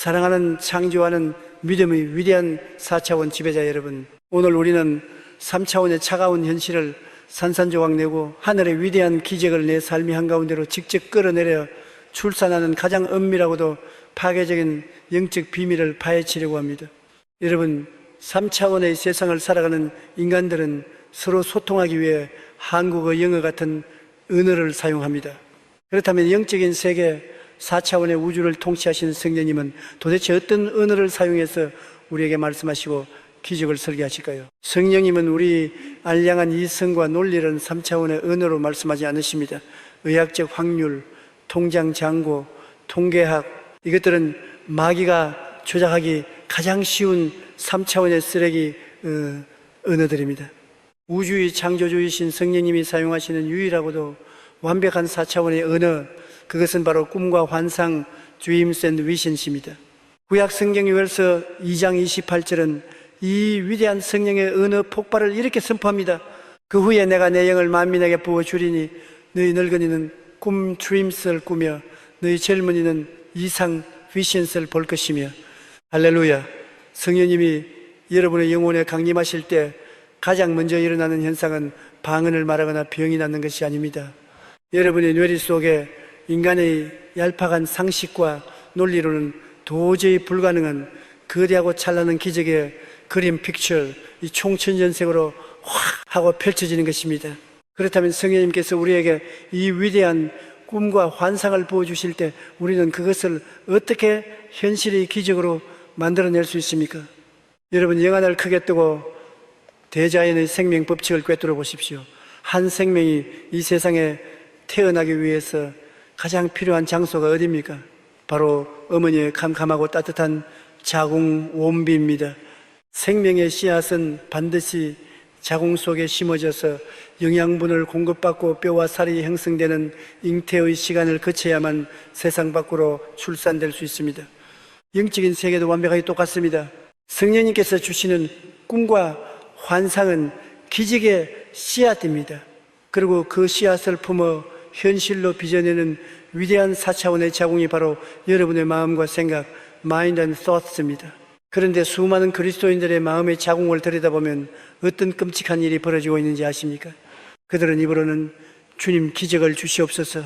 사랑하는 창조하는 믿음의 위대한 4차원 지배자 여러분, 오늘 우리는 3차원의 차가운 현실을 산산조각 내고 하늘의 위대한 기적을 내 삶의 한가운데로 직접 끌어내려 출산하는 가장 은밀하고도 파괴적인 영적 비밀을 파헤치려고 합니다. 여러분, 3차원의 세상을 살아가는 인간들은 서로 소통하기 위해 한국어, 영어 같은 언어를 사용합니다. 그렇다면 영적인 세계 4차원의 우주를 통치하시는 성령님은 도대체 어떤 언어를 사용해서 우리에게 말씀하시고 기적을 설계하실까요? 성령님은 우리 알량한 이성과 논리를 3차원의 언어로 말씀하지 않으십니다. 의학적 확률, 통장 잔고, 통계학, 이것들은 마귀가 조작하기 가장 쉬운 3차원의 쓰레기 언어들입니다. 우주의 창조주이신 성령님이 사용하시는 유일하고도 완벽한 4차원의 언어, 그것은 바로 꿈과 환상, dreams and visions입니다. 구약 성경 요엘서 2장 28절은 이 위대한 성령의 언어 폭발을 이렇게 선포합니다. 그 후에 내가 내 영을 만민에게 부어주리니 너희 늙은이는 꿈 dreams를 꾸며 너희 젊은이는 이상 visions를 볼 것이며. 할렐루야. 성령님이 여러분의 영혼에 강림하실 때 가장 먼저 일어나는 현상은 방언을 말하거나 병이 낫는 것이 아닙니다. 여러분의 뇌리 속에 인간의 얄팍한 상식과 논리로는 도저히 불가능한 거대하고 찬란한 기적의 그림 픽처, 이 총천전색으로 확 하고 펼쳐지는 것입니다. 그렇다면 성령님께서 우리에게 이 위대한 꿈과 환상을 보여주실 때 우리는 그것을 어떻게 현실의 기적으로 만들어낼 수 있습니까? 여러분, 영안을 크게 뜨고 대자연의 생명 법칙을 꿰뚫어 보십시오. 한 생명이 이 세상에 태어나기 위해서 가장 필요한 장소가 어디입니까? 바로 어머니의 캄캄하고 따뜻한 자궁 원비입니다. 생명의 씨앗은 반드시 자궁 속에 심어져서 영양분을 공급받고 뼈와 살이 형성되는 잉태의 시간을 거쳐야만 세상 밖으로 출산될 수 있습니다. 영적인 세계도 완벽하게 똑같습니다. 성령님께서 주시는 꿈과 환상은 기적의 씨앗입니다. 그리고 그 씨앗을 품어 현실로 빚어내는 위대한 4차원의 자궁이 바로 여러분의 마음과 생각, mind and thoughts입니다. 그런데 수많은 그리스도인들의 마음의 자궁을 들여다보면 어떤 끔찍한 일이 벌어지고 있는지 아십니까? 그들은 입으로는 주님 기적을 주시옵소서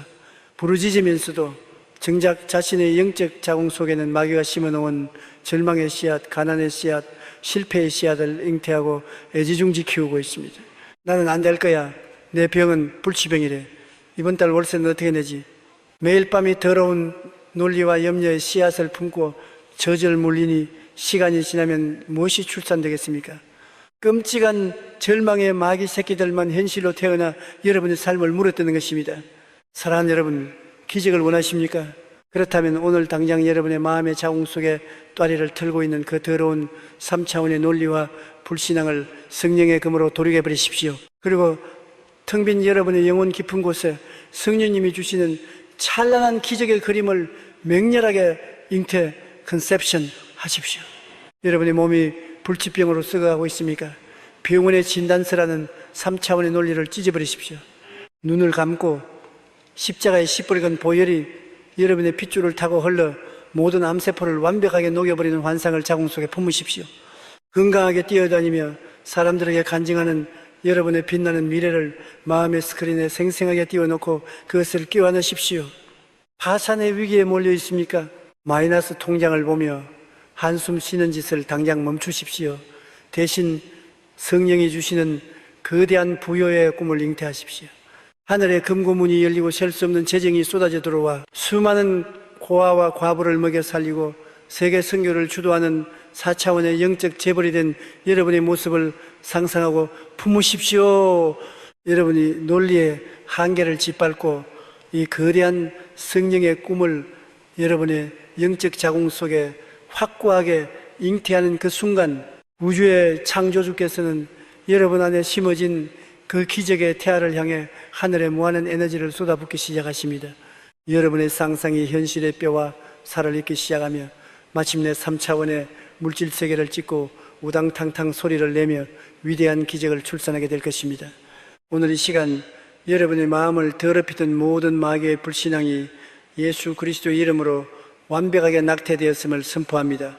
부르짖으면서도 정작 자신의 영적 자궁 속에는 마귀가 심어놓은 절망의 씨앗, 가난의 씨앗, 실패의 씨앗을 잉태하고 애지중지 키우고 있습니다. 나는 안 될 거야. 내 병은 불치병이래. 이번 달 월세는 어떻게 내지? 매일 밤이 더러운 논리와 염려의 씨앗을 품고 저절 물리니 시간이 지나면 무엇이 출산되겠습니까? 끔찍한 절망의 마귀 새끼들만 현실로 태어나 여러분의 삶을 물어뜯는 것입니다. 사랑하는 여러분, 기적을 원하십니까? 그렇다면 오늘 당장 여러분의 마음의 자궁 속에 또아리를 틀고 있는 그 더러운 3차원의 논리와 불신앙을 성령의 검으로 도륙해 버리십시오. 그리고 텅 빈 여러분의 영혼 깊은 곳에 성령님이 주시는 찬란한 기적의 그림을 맹렬하게 잉태, 컨셉션 하십시오. 여러분의 몸이 불치병으로 썩어가고 있습니까? 병원의 진단서라는 3차원의 논리를 찢어버리십시오. 눈을 감고 십자가의 시뻘건 보혈이 여러분의 핏줄을 타고 흘러 모든 암세포를 완벽하게 녹여버리는 환상을 자궁 속에 품으십시오. 건강하게 뛰어다니며 사람들에게 간증하는 여러분의 빛나는 미래를 마음의 스크린에 생생하게 띄워놓고 그것을 끼워넣으십시오. 파산의 위기에 몰려 있습니까? 마이너스 통장을 보며 한숨 쉬는 짓을 당장 멈추십시오. 대신 성령이 주시는 거대한 부여의 꿈을 잉태하십시오. 하늘의 금고문이 열리고 셀 수 없는 재정이 쏟아져 들어와 수많은 고아와 과부를 먹여 살리고 세계 선교를 주도하는 4차원의 영적 재벌이 된 여러분의 모습을 상상하고 품으십시오. 여러분이 논리의 한계를 짓밟고 이 거대한 성령의 꿈을 여러분의 영적 자궁 속에 확고하게 잉태하는 그 순간 우주의 창조주께서는 여러분 안에 심어진 그 기적의 태아를 향해 하늘의 무한한 에너지를 쏟아붓기 시작하십니다. 여러분의 상상이 현실의 뼈와 살을 잇기 시작하며 마침내 3차원의 물질 세계를 찍고 우당탕탕 소리를 내며 위대한 기적을 출산하게 될 것입니다. 오늘 이 시간 여러분의 마음을 더럽히던 모든 마귀의 불신앙이 예수 그리스도의 이름으로 완벽하게 낙태되었음을 선포합니다.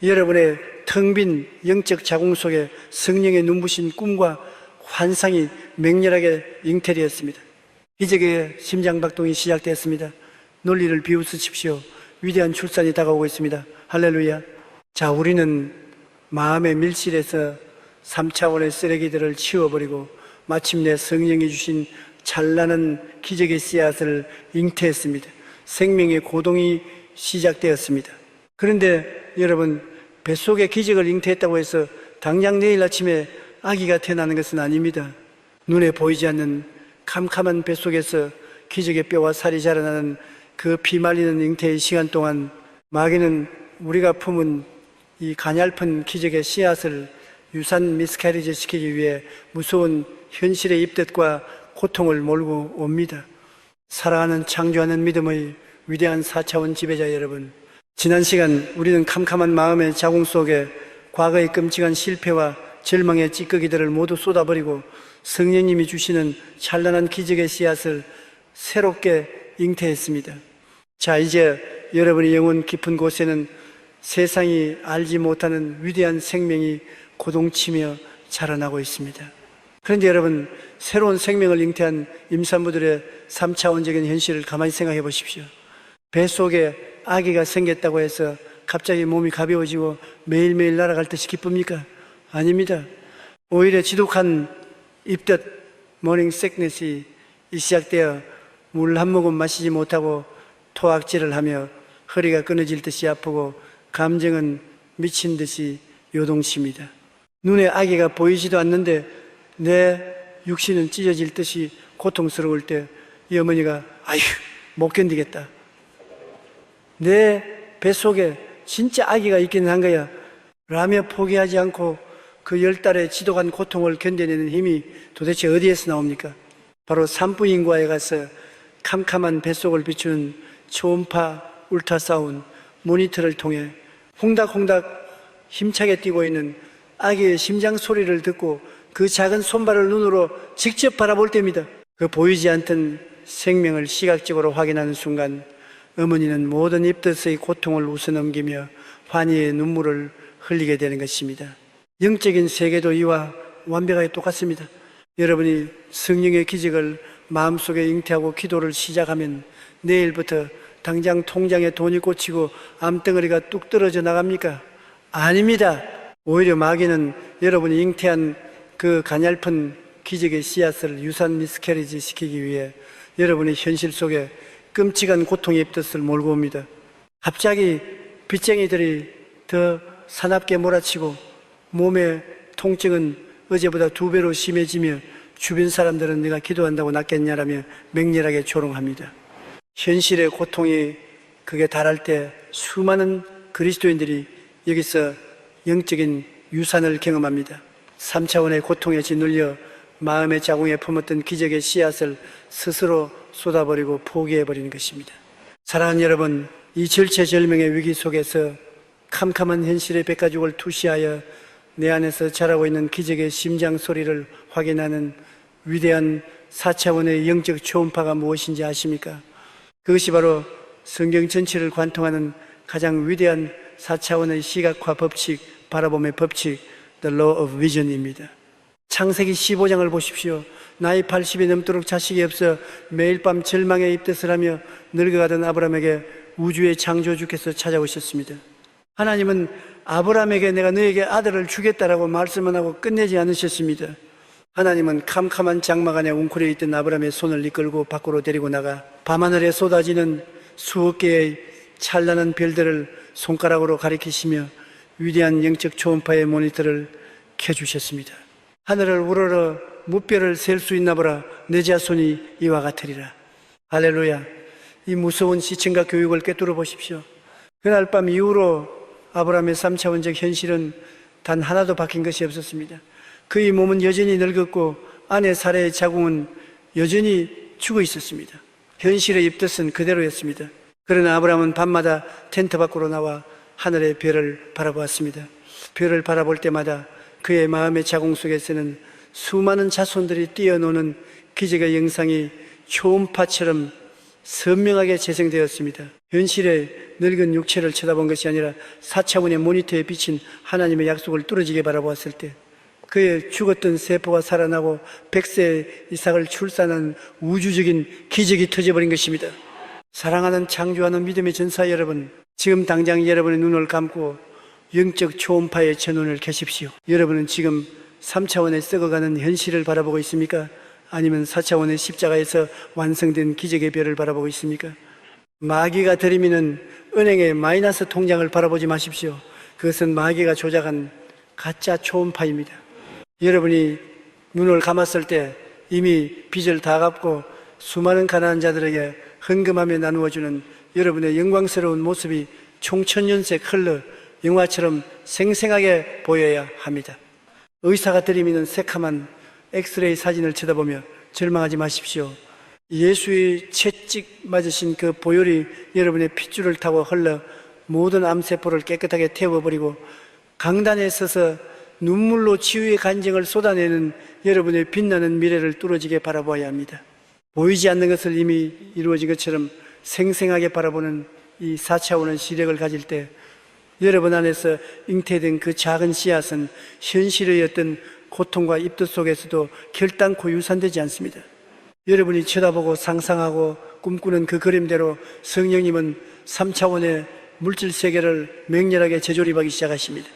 여러분의 텅 빈 영적 자궁 속에 성령의 눈부신 꿈과 환상이 맹렬하게 잉태되었습니다. 기적의 심장박동이 시작되었습니다. 논리를 비웃으십시오. 위대한 출산이 다가오고 있습니다. 할렐루야. 자, 우리는 마음의 밀실에서 3차원의 쓰레기들을 치워버리고 마침내 성령이 주신 찬란한 기적의 씨앗을 잉태했습니다. 생명의 고동이 시작되었습니다. 그런데 여러분, 뱃속에 기적을 잉태했다고 해서 당장 내일 아침에 아기가 태어나는 것은 아닙니다. 눈에 보이지 않는 캄캄한 뱃속에서 기적의 뼈와 살이 자라나는 그 피말리는 잉태의 시간 동안 마귀는 우리가 품은 이 가냘픈 기적의 씨앗을 유산 미스캐리지 시키기 위해 무서운 현실의 입덧과 고통을 몰고 옵니다. 사랑하는 창조하는 믿음의 위대한 4차원 지배자 여러분, 지난 시간 우리는 캄캄한 마음의 자궁 속에 과거의 끔찍한 실패와 절망의 찌꺼기들을 모두 쏟아버리고 성령님이 주시는 찬란한 기적의 씨앗을 새롭게 잉태했습니다. 자, 이제 여러분의 영혼 깊은 곳에는 세상이 알지 못하는 위대한 생명이 고동치며 자라나고 있습니다. 그런데 여러분, 새로운 생명을 잉태한 임산부들의 3차원적인 현실을 가만히 생각해 보십시오. 뱃속에 아기가 생겼다고 해서 갑자기 몸이 가벼워지고 매일매일 날아갈 듯이 기쁩니까? 아닙니다. 오히려 지독한 입덧 모닝 시크니스이 시작되어 물 한 모금 마시지 못하고 토악질을 하며 허리가 끊어질 듯이 아프고 감정은 미친 듯이 요동칩니다. 눈에 아기가 보이지도 않는데 내 육신은 찢어질 듯이 고통스러울 때 이 어머니가 아휴 못 견디겠다. 내 뱃속에 진짜 아기가 있기는 한 거야 라며 포기하지 않고 그 10달의 지독한 고통을 견뎌내는 힘이 도대체 어디에서 나옵니까? 바로 산부인과에 가서 캄캄한 뱃속을 비추는 초음파 울트라사운드 모니터를 통해 홍닥홍닥 힘차게 뛰고 있는 아기의 심장 소리를 듣고 그 작은 손발을 눈으로 직접 바라볼 때입니다. 그 보이지 않던 생명을 시각적으로 확인하는 순간 어머니는 모든 입덧의 고통을 웃어넘기며 환희의 눈물을 흘리게 되는 것입니다. 영적인 세계도 이와 완벽하게 똑같습니다. 여러분이 성령의 기적을 마음속에 잉태하고 기도를 시작하면 내일부터 당장 통장에 돈이 꽂히고 암덩어리가 뚝 떨어져 나갑니까? 아닙니다. 오히려 마귀는 여러분이 잉태한 그 가냘픈 기적의 씨앗을 유산 미스캐리지 시키기 위해 여러분의 현실 속에 끔찍한 고통의 입덧을 몰고 옵니다. 갑자기 빚쟁이들이 더 사납게 몰아치고 몸의 통증은 어제보다 2배로 심해지며 주변 사람들은 내가 기도한다고 낫겠냐라며 맹렬하게 조롱합니다. 현실의 고통이 극에 달할 때 수많은 그리스도인들이 여기서 영적인 유산을 경험합니다. 3차원의 고통에 짓눌려 마음의 자궁에 품었던 기적의 씨앗을 스스로 쏟아버리고 포기해버리는 것입니다. 사랑하는 여러분, 이 절체절명의 위기 속에서 캄캄한 현실의 백가죽을 투시하여 내 안에서 자라고 있는 기적의 심장 소리를 확인하는 위대한 4차원의 영적 초음파가 무엇인지 아십니까? 그것이 바로 성경 전체를 관통하는 가장 위대한 4차원의 시각화 법칙, 바라봄의 법칙, The Law of Vision입니다. 창세기 15장을 보십시오. 나이 80이 넘도록 자식이 없어 매일 밤 절망에 입덧을 하며 늙어가던 아브라함에게 우주의 창조주께서 찾아오셨습니다. 하나님은 아브라함에게 내가 너에게 아들을 주겠다라고 말씀만 하고 끝내지 않으셨습니다. 하나님은 캄캄한 장막 안에 웅크려 있던 아브라함의 손을 이끌고 밖으로 데리고 나가 밤하늘에 쏟아지는 수억 개의 찬란한 별들을 손가락으로 가리키시며 위대한 영적 초음파의 모니터를 켜주셨습니다. 하늘을 우러러 무뼈를 셀 수 있나 보라. 내 자손이 이와 같으리라. 할렐루야. 이 무서운 시청과 교육을 꿰뚫어 보십시오. 그날 밤 이후로 아브라함의 3차원적 현실은 단 하나도 바뀐 것이 없었습니다. 그의 몸은 여전히 늙었고 아내 사라의 자궁은 여전히 죽어 있었습니다. 현실의 입덧은 그대로였습니다. 그러나 아브라함은 밤마다 텐트 밖으로 나와 하늘의 별을 바라보았습니다. 별을 바라볼 때마다 그의 마음의 자궁 속에서는 수많은 자손들이 뛰어노는 기적의 영상이 초음파처럼 선명하게 재생되었습니다. 현실의 늙은 육체를 쳐다본 것이 아니라 4차원의 모니터에 비친 하나님의 약속을 뚫어지게 바라보았을 때 그의 죽었던 세포가 살아나고 100세 이삭을 출산한 우주적인 기적이 터져버린 것입니다. 사랑하는 창조하는 믿음의 전사 여러분, 지금 당장 여러분의 눈을 감고 영적 초음파의 전원을 켜십시오. 여러분은 지금 3차원에 썩어가는 현실을 바라보고 있습니까? 아니면 4차원의 십자가에서 완성된 기적의 별을 바라보고 있습니까? 마귀가 들이미는 은행의 마이너스 통장을 바라보지 마십시오. 그것은 마귀가 조작한 가짜 초음파입니다. 여러분이 눈을 감았을 때 이미 빚을 다 갚고 수많은 가난한 자들에게 헌금하며 나누어주는 여러분의 영광스러운 모습이 총천연색 흘러 영화처럼 생생하게 보여야 합니다. 의사가 들이미는 새카만 엑스레이 사진을 쳐다보며 절망하지 마십시오. 예수의 채찍 맞으신 그 보혈이 여러분의 핏줄을 타고 흘러 모든 암세포를 깨끗하게 태워버리고 강단에 서서 눈물로 치유의 간증을 쏟아내는 여러분의 빛나는 미래를 뚫어지게 바라보아야 합니다. 보이지 않는 것을 이미 이루어진 것처럼 생생하게 바라보는 이 4차원의 시력을 가질 때 여러분 안에서 잉태된 그 작은 씨앗은 현실의 어떤 고통과 입덧 속에서도 결단코 유산되지 않습니다. 여러분이 쳐다보고 상상하고 꿈꾸는 그 그림대로 성령님은 3차원의 물질 세계를 맹렬하게 재조립하기 시작하십니다.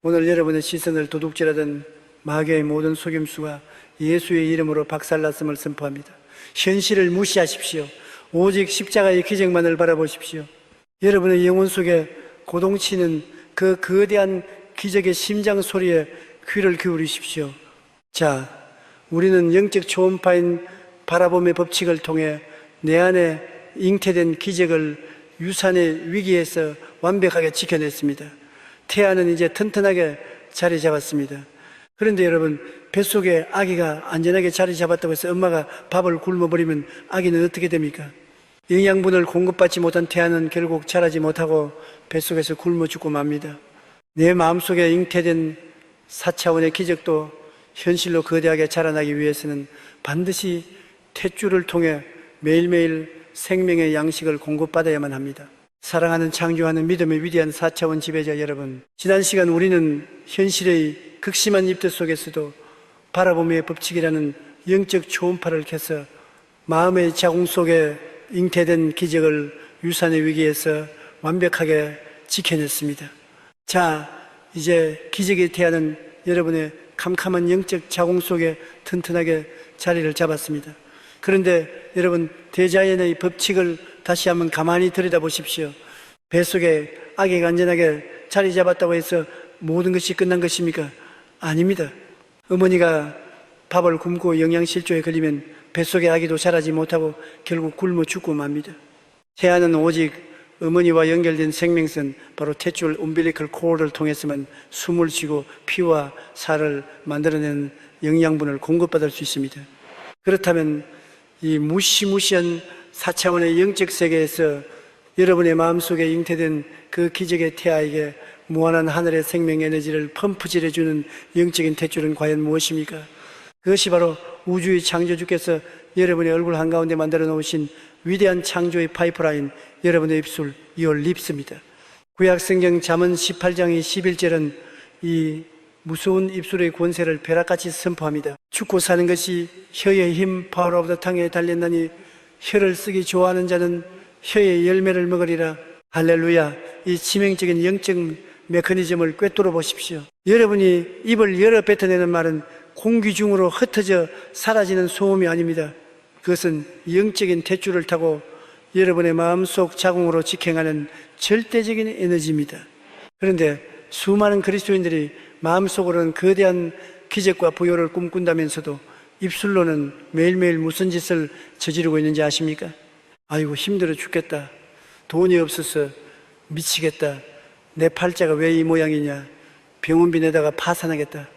오늘 여러분의 시선을 도둑질하던 마귀의 모든 속임수가 예수의 이름으로 박살났음을 선포합니다. 현실을 무시하십시오. 오직 십자가의 기적만을 바라보십시오. 여러분의 영혼 속에 고동치는 그 거대한 기적의 심장 소리에 귀를 기울이십시오. 자, 우리는 영적 초음파인 바라봄의 법칙을 통해 내 안에 잉태된 기적을 유산의 위기에서 완벽하게 지켜냈습니다. 태아는 이제 튼튼하게 자리 잡았습니다. 그런데 여러분, 뱃속에 아기가 안전하게 자리 잡았다고 해서 엄마가 밥을 굶어버리면 아기는 어떻게 됩니까? 영양분을 공급받지 못한 태아는 결국 자라지 못하고 뱃속에서 굶어 죽고 맙니다. 내 마음속에 잉태된 4차원의 기적도 현실로 거대하게 자라나기 위해서는 반드시 탯줄을 통해 매일매일 생명의 양식을 공급받아야만 합니다. 사랑하는 창조하는 믿음의 위대한 4차원 지배자 여러분, 지난 시간 우리는 현실의 극심한 입덧 속에서도 바라봄의 법칙이라는 영적 초음파를 켜서 마음의 자궁 속에 잉태된 기적을 유산의 위기에서 완벽하게 지켜냈습니다. 자, 이제 기적의 태아는 여러분의 캄캄한 영적 자궁 속에 튼튼하게 자리를 잡았습니다. 그런데 여러분, 대자연의 법칙을 다시 한번 가만히 들여다보십시오. 뱃속에 아기가 안전하게 자리 잡았다고 해서 모든 것이 끝난 것입니까? 아닙니다. 어머니가 밥을 굶고 영양실조에 걸리면 뱃속의 아기도 자라지 못하고 결국 굶어 죽고 맙니다. 태아는 오직 어머니와 연결된 생명선, 바로 탯줄 umbilical cord를 통해서만 숨을 쉬고 피와 살을 만들어내는 영양분을 공급받을 수 있습니다. 그렇다면 이 무시무시한 4차원의 영적 세계에서 여러분의 마음속에 잉태된 그 기적의 태아에게 무한한 하늘의 생명 에너지를 펌프질해주는 영적인 탯줄은 과연 무엇입니까? 그것이 바로 우주의 창조주께서 여러분의 얼굴 한가운데 만들어 놓으신 위대한 창조의 파이프라인, 여러분의 입술, your lips입니다. 구약성경 잠언 18장의 11절은 이 무서운 입술의 권세를 벼락같이 선포합니다. 죽고 사는 것이 혀의 힘, power of the tongue에 달렸나니 혀를 쓰기 좋아하는 자는 혀의 열매를 먹으리라. 할렐루야. 이 치명적인 영적 메커니즘을 꿰뚫어 보십시오. 여러분이 입을 열어 뱉어내는 말은 공기 중으로 흩어져 사라지는 소음이 아닙니다. 그것은 영적인 탯줄을 타고 여러분의 마음속 자궁으로 직행하는 절대적인 에너지입니다. 그런데 수많은 그리스도인들이 마음속으로는 거대한 기적과 부요를 꿈꾼다면서도 입술로는 매일매일 무슨 짓을 저지르고 있는지 아십니까? 아이고 힘들어 죽겠다, 돈이 없어서 미치겠다, 내 팔자가 왜 이 모양이냐, 병원비 내다가 파산하겠다.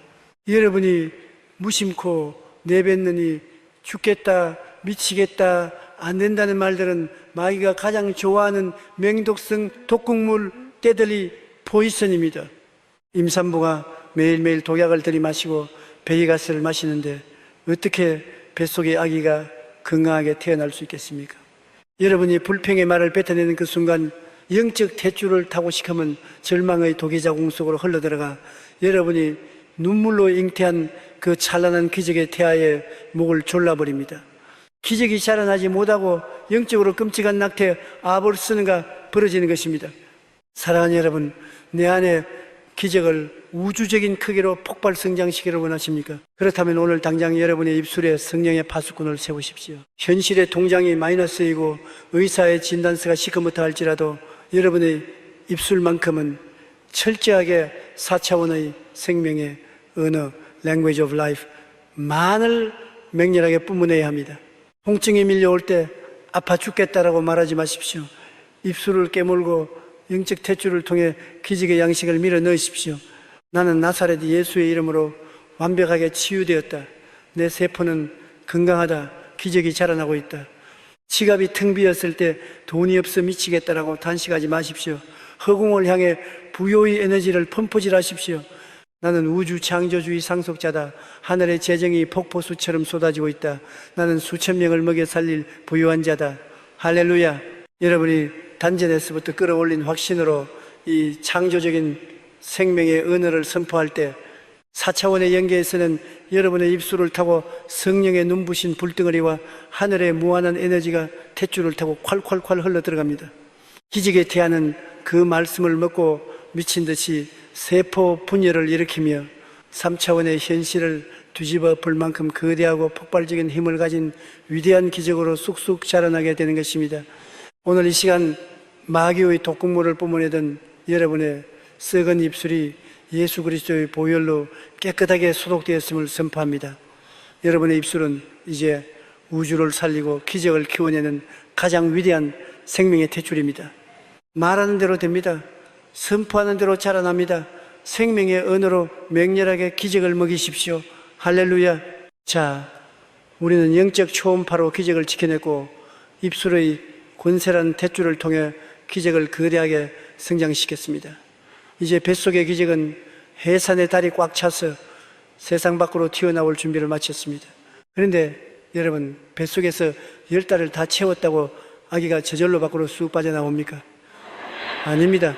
여러분이 무심코 내뱉느니 죽겠다, 미치겠다, 안 된다는 말들은 마귀가 가장 좋아하는 맹독성 독극물 떼들이 포이선입니다. 임산부가 매일매일 독약을 들이마시고 베이가스를 마시는데 어떻게 뱃속의 아기가 건강하게 태어날 수 있겠습니까? 여러분이 불평의 말을 뱉어내는 그 순간 영적 탯줄을 타고 시커먼 절망의 도기자궁 속으로 흘러들어가 여러분이 눈물로 잉태한 그 찬란한 기적의 태아의 목을 졸라버립니다. 기적이 자라나지 못하고 영적으로 끔찍한 낙태 아부를 쓰는가 벌어지는 것입니다. 사랑하는 여러분, 내 안에 기적을 우주적인 크기로 폭발 성장시키기를 원하십니까? 그렇다면 오늘 당장 여러분의 입술에 성령의 파수꾼을 세우십시오. 현실의 통장이 마이너스이고 의사의 진단서가 시커멓다 할지라도 여러분의 입술만큼은 철저하게 4차원의 생명의 언어, language of life, 만을 맹렬하게 뿜어내야 합니다. 통증이 밀려올 때 아파 죽겠다라고 말하지 마십시오. 입술을 깨물고 영적 탯줄을 통해 기적의 양식을 밀어 넣으십시오. 나는 나사렛 예수의 이름으로 완벽하게 치유되었다. 내 세포는 건강하다. 기적이 자라나고 있다. 지갑이 텅 비었을 때 돈이 없어 미치겠다라고 단식하지 마십시오. 허공을 향해 부요의 에너지를 펌프질하십시오. 나는 우주 창조주의 상속자다. 하늘의 재정이 폭포수처럼 쏟아지고 있다. 나는 수천 명을 먹여 살릴 부유한 자다. 할렐루야. 여러분이 단전에서부터 끌어올린 확신으로 이 창조적인 생명의 언어를 선포할 때 4차원의 영계에서는 여러분의 입술을 타고 성령의 눈부신 불덩어리와 하늘의 무한한 에너지가 탯줄을 타고 콸콸콸 흘러 들어갑니다. 기적의 태아는 그 말씀을 먹고 미친 듯이 세포 분열을 일으키며 3차원의 현실을 뒤집어 볼 만큼 거대하고 폭발적인 힘을 가진 위대한 기적으로 쑥쑥 자라나게 되는 것입니다. 오늘 이 시간 마귀의 독극물을 뿜어내던 여러분의 썩은 입술이 예수 그리스도의 보혈로 깨끗하게 소독되었음을 선포합니다. 여러분의 입술은 이제 우주를 살리고 기적을 키워내는 가장 위대한 생명의 탯줄입니다. 말하는 대로 됩니다. 선포하는 대로 자라납니다. 생명의 언어로 맹렬하게 기적을 먹이십시오. 할렐루야. 자, 우리는 영적 초음파로 기적을 지켜냈고 입술의 권세란 탯줄을 통해 기적을 거대하게 성장시켰습니다. 이제 뱃속의 기적은 해산의 달이 꽉 차서 세상 밖으로 튀어나올 준비를 마쳤습니다. 그런데 여러분, 뱃속에서 10달을 다 채웠다고 아기가 저절로 밖으로 쑥 빠져나옵니까? 아닙니다.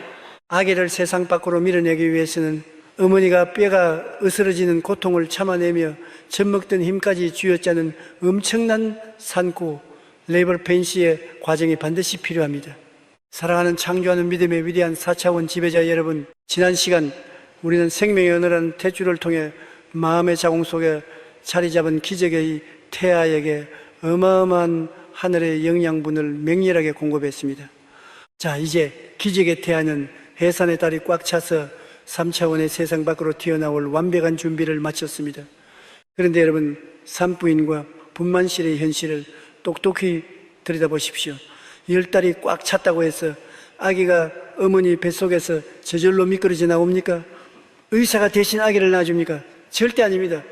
아기를 세상 밖으로 밀어내기 위해서는 어머니가 뼈가 으스러지는 고통을 참아내며 젖먹던 힘까지 쥐어짜는 엄청난 산고 레이버 페인시의 과정이 반드시 필요합니다. 사랑하는 창조하는 믿음의 위대한 4차원 지배자 여러분, 지난 시간 우리는 생명의 언어라는 탯줄을 통해 마음의 자궁 속에 자리 잡은 기적의 태아에게 어마어마한 하늘의 영양분을 맹렬하게 공급했습니다. 자, 이제 기적의 태아는 해산의 달이 꽉 차서 3차원의 세상 밖으로 튀어나올 완벽한 준비를 마쳤습니다. 그런데 여러분, 산부인과 분만실의 현실을 똑똑히 들여다보십시오. 10달이 꽉 찼다고 해서 아기가 어머니 뱃속에서 저절로 미끄러져 나옵니까? 의사가 대신 아기를 낳아줍니까? 절대 아닙니다.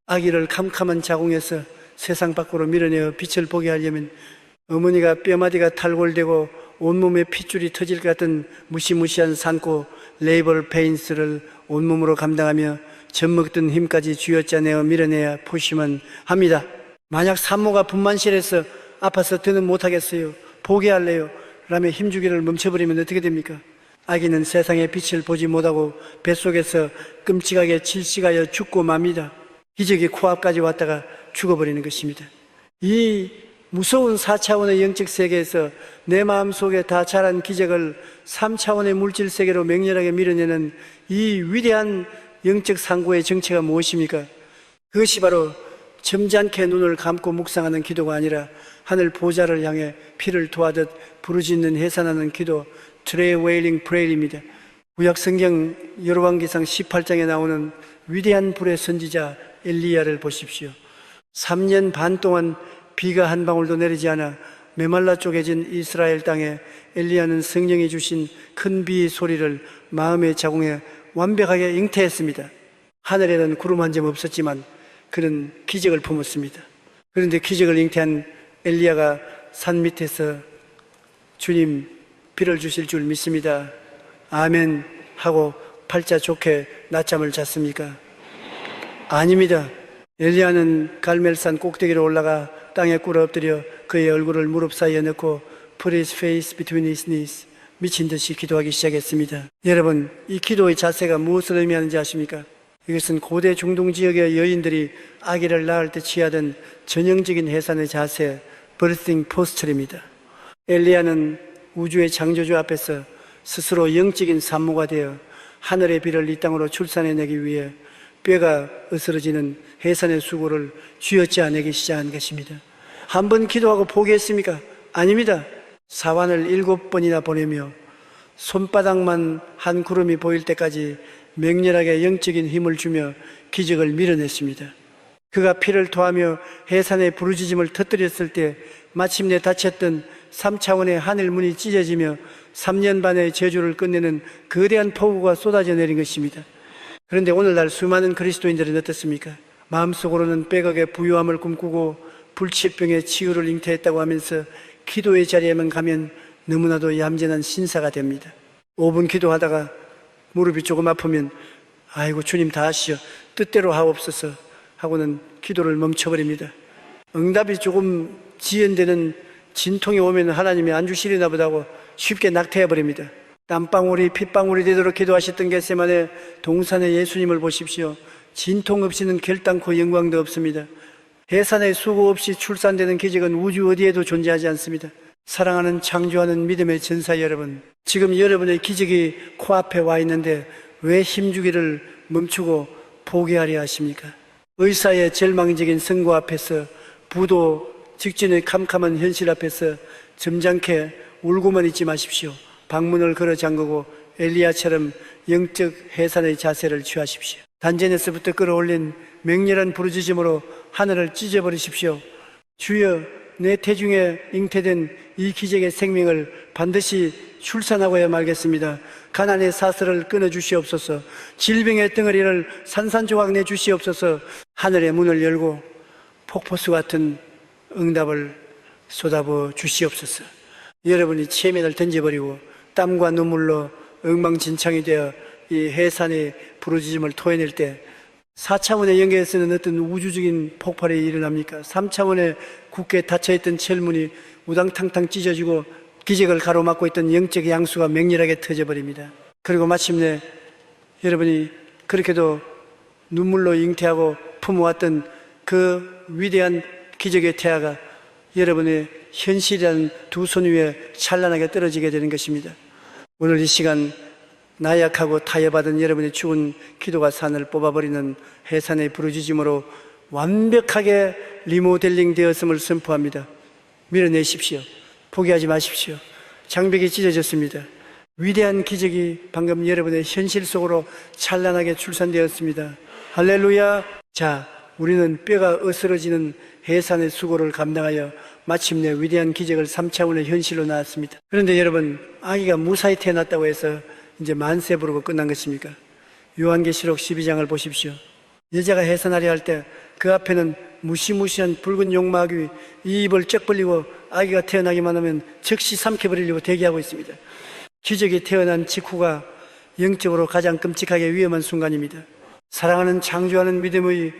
아기를 캄캄한 자궁에서 세상 밖으로 밀어내어 빛을 보게 하려면 어머니가 뼈마디가 탈골되고 온몸에 핏줄이 터질 것 같은 무시무시한 산고 레이버 페인스를 온몸으로 감당하며 젖먹던 힘까지 쥐어짜내어 밀어내야 포심은 합니다. 만약 산모가 분만실에서 아파서 더는 못하겠어요, 포기할래요 라며 힘주기를 멈춰버리면 어떻게 됩니까? 아기는 세상의 빛을 보지 못하고 뱃속에서 끔찍하게 질식하여 죽고 맙니다. 기적이 코앞까지 왔다가 죽어버리는 것입니다. 이 무서운 4차원의 영적 세계에서 내 마음속에 다 자란 기적을 3차원의 물질 세계로 맹렬하게 밀어내는 이 위대한 영적 상고의 정체가 무엇입니까? 그것이 바로 점잖게 눈을 감고 묵상하는 기도가 아니라 하늘 보좌를 향해 피를 토하듯 부르짖는 해산하는 기도, 트레웨일링 프레일입니다. 구약 성경 열왕기상 18장에 나오는 위대한 불의 선지자 엘리야를 보십시오. 3년 반 동안 비가 한 방울도 내리지 않아 메말라 쪼개진 이스라엘 땅에 엘리야는 성령이 주신 큰 비의 소리를 마음의 자궁에 완벽하게 잉태했습니다. 하늘에는 구름 한 점 없었지만 그는 기적을 품었습니다. 그런데 기적을 잉태한 엘리야가 산 밑에서 주님 비를 주실 줄 믿습니다, 아멘 하고 팔자 좋게 낮잠을 잤습니까? 아닙니다. 엘리야는 갈멜산 꼭대기로 올라가 땅에 꿇어 엎드려 그의 얼굴을 무릎 사이에 넣고 put his face between his knees. 미친 듯이 기도하기 시작했습니다. 여러분, 이 기도의 자세가 무엇을 의미하는지 아십니까? 이것은 고대 중동 지역의 여인들이 아기를 낳을 때 취하던 전형적인 해산의 자세, birthing posture입니다. 엘리야는 우주의 창조주 앞에서 스스로 영적인 산모가 되어 하늘의 비를 이 땅으로 출산해내기 위해 뼈가 으스러지는 해산의 수고를 쥐어짜내기 시작한 것입니다. 한 번 기도하고 포기했습니까? 아닙니다. 사환을 7번이나 보내며 손바닥만 한 구름이 보일 때까지 맹렬하게 영적인 힘을 주며 기적을 밀어냈습니다. 그가 피를 토하며 해산의 부르짖음을 터뜨렸을 때 마침내 닫혔던 3차원의 하늘문이 찢어지며 3년 반의 저주를 끝내는 거대한 폭우가 쏟아져 내린 것입니다. 그런데 오늘날 수많은 그리스도인들은 어떻습니까? 마음속으로는 빼곡의 부유함을 꿈꾸고 불치병의 치유를 잉태했다고 하면서 기도의 자리에만 가면 너무나도 얌전한 신사가 됩니다. 5분 기도하다가 무릎이 조금 아프면 아이고 주님 다 하시오, 뜻대로 하옵소서 하고는 기도를 멈춰버립니다. 응답이 조금 지연되는 진통이 오면 하나님이 안 주시려나 보다고 쉽게 낙태해버립니다. 땀방울이 핏방울이 되도록 기도하셨던 겟세마네 동산의 예수님을 보십시오. 진통 없이는 결단코 영광도 없습니다. 해산의 수고 없이 출산되는 기적은 우주 어디에도 존재하지 않습니다. 사랑하는 창조하는 믿음의 전사 여러분, 지금 여러분의 기적이 코앞에 와 있는데 왜 힘주기를 멈추고 포기하려 하십니까? 의사의 절망적인 선고 앞에서, 부도 직전의 캄캄한 현실 앞에서 점잖게 울고만 있지 마십시오. 방문을 걸어 잠그고 엘리야처럼 영적 해산의 자세를 취하십시오. 단전에서부터 끌어올린 맹렬한 부르짖음으로 하늘을 찢어버리십시오. 주여, 내 태중에 잉태된 이 기적의 생명을 반드시 출산하고야 말겠습니다. 가난의 사슬을 끊어주시옵소서. 질병의 덩어리를 산산조각 내주시옵소서. 하늘의 문을 열고 폭포수 같은 응답을 쏟아부어 주시옵소서. 여러분이 체면을 던져버리고 땀과 눈물로 엉망진창이 되어 이 해산의 부르짖음을 토해낼 때 4차원의 영계에서는 어떤 우주적인 폭발이 일어납니까? 3차원의 굳게 닫혀있던 철문이 우당탕탕 찢어지고 기적을 가로막고 있던 영적 양수가 맹렬하게 터져버립니다. 그리고 마침내 여러분이 그렇게도 눈물로 잉태하고 품어왔던 그 위대한 기적의 태아가 여러분의 현실이라는 두 손 위에 찬란하게 떨어지게 되는 것입니다. 오늘 이 시간 나약하고 타협받은 여러분의 죽은 기도가 산을 뽑아버리는 해산의 부르짖음으로 완벽하게 리모델링 되었음을 선포합니다. 밀어내십시오. 포기하지 마십시오. 장벽이 찢어졌습니다. 위대한 기적이 방금 여러분의 현실 속으로 찬란하게 출산되었습니다. 할렐루야. 자, 우리는 뼈가 으스러지는 해산의 수고를 감당하여 마침내 위대한 기적을 3차원의 현실로 나왔습니다. 그런데 여러분, 아기가 무사히 태어났다고 해서 이제 만세 부르고 끝난 것입니까? 요한계시록 12장을 보십시오. 여자가 해산하려 할 때 그 앞에는 무시무시한 붉은 용마귀 이 입을 쩍 벌리고 아기가 태어나기만 하면 즉시 삼켜버리려고 대기하고 있습니다. 기적이 태어난 직후가 영적으로 가장 끔찍하게 위험한 순간입니다. 사랑하는 창조하는 믿음의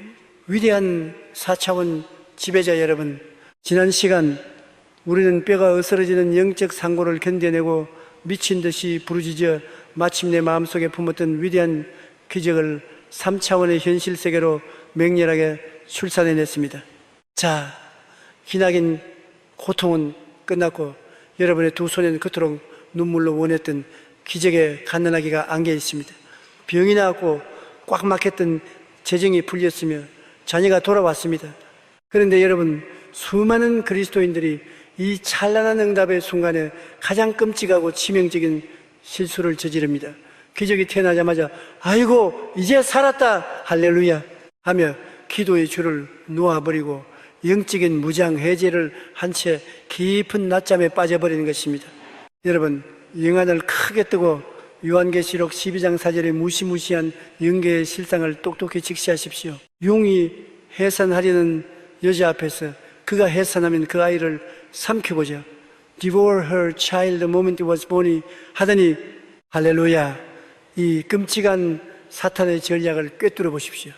위대한 4차원 지배자 여러분, 지난 시간 우리는 뼈가 으스러지는 영적 상고를 견뎌내고 미친 듯이 부르짖어 마침내 마음속에 품었던 위대한 기적을 3차원의 현실 세계로 맹렬하게 출산해냈습니다. 자, 기나긴 고통은 끝났고 여러분의 두 손에는 그토록 눈물로 원했던 기적의 갓난아기가 안겨 있습니다. 병이 나왔고 꽉 막혔던 재정이 풀렸으며 자녀가 돌아왔습니다. 그런데 여러분, 수많은 그리스도인들이 이 찬란한 응답의 순간에 가장 끔찍하고 치명적인 실수를 저지릅니다. 기적이 태어나자마자 아이고 이제 살았다 할렐루야 하며 기도의 줄을 놓아버리고 영적인 무장 해제를 한 채 깊은 낮잠에 빠져버리는 것입니다. 여러분, 영안을 크게 뜨고 요한계시록 12장 4절의 무시무시한 영계의 실상을 똑똑히 직시하십시오. 용이 해산하려는 여자 앞에서 그가 해산하면 그 아이를 삼켜보죠. Devour her child the moment it was born 하더니 할렐루야, 이 끔찍한 사탄의 전략을 꿰뚫어 보십시오.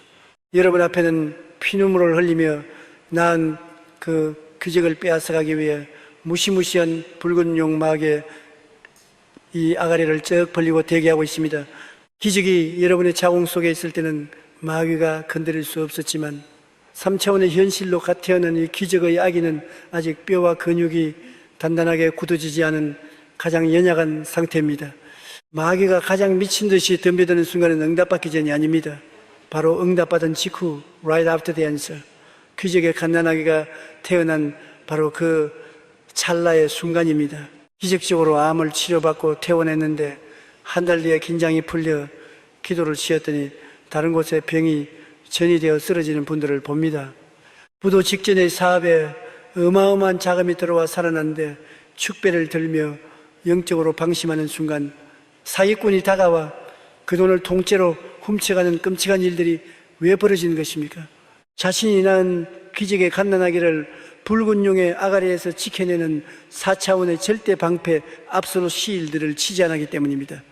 여러분 앞에는 피눈물을 흘리며 낳은 그 기적을 빼앗아가기 위해 무시무시한 붉은 용막에 이 아가리를 쩍 벌리고 대기하고 있습니다. 기적이 여러분의 자궁 속에 있을 때는 마귀가 건드릴 수 없었지만 3차원의 현실로 갓 태어난 이 기적의 아기는 아직 뼈와 근육이 단단하게 굳어지지 않은 가장 연약한 상태입니다. 마귀가 가장 미친 듯이 덤벼드는 순간은 응답받기 전이 아닙니다. 바로 응답받은 직후, right after the answer. 기적의 갓난아기가 태어난 바로 그 찰나의 순간입니다. 기적적으로 암을 치료받고 퇴원했는데 한 달 뒤에 긴장이 풀려 기도를 쉬었더니 다른 곳에 병이 전이되어 쓰러지는 분들을 봅니다. 부도 직전의 사업에 어마어마한 자금이 들어와 살아났는데 축배를 들며 영적으로 방심하는 순간 사기꾼이 다가와 그 돈을 통째로 훔쳐가는 끔찍한 일들이 왜 벌어지는 것입니까? 자신이 낳은 기적의 갓난아기를 붉은 용의 아가리에서 지켜내는 4차원의 절대 방패 압솔로 시일들을 치지 않았기 때문입니다.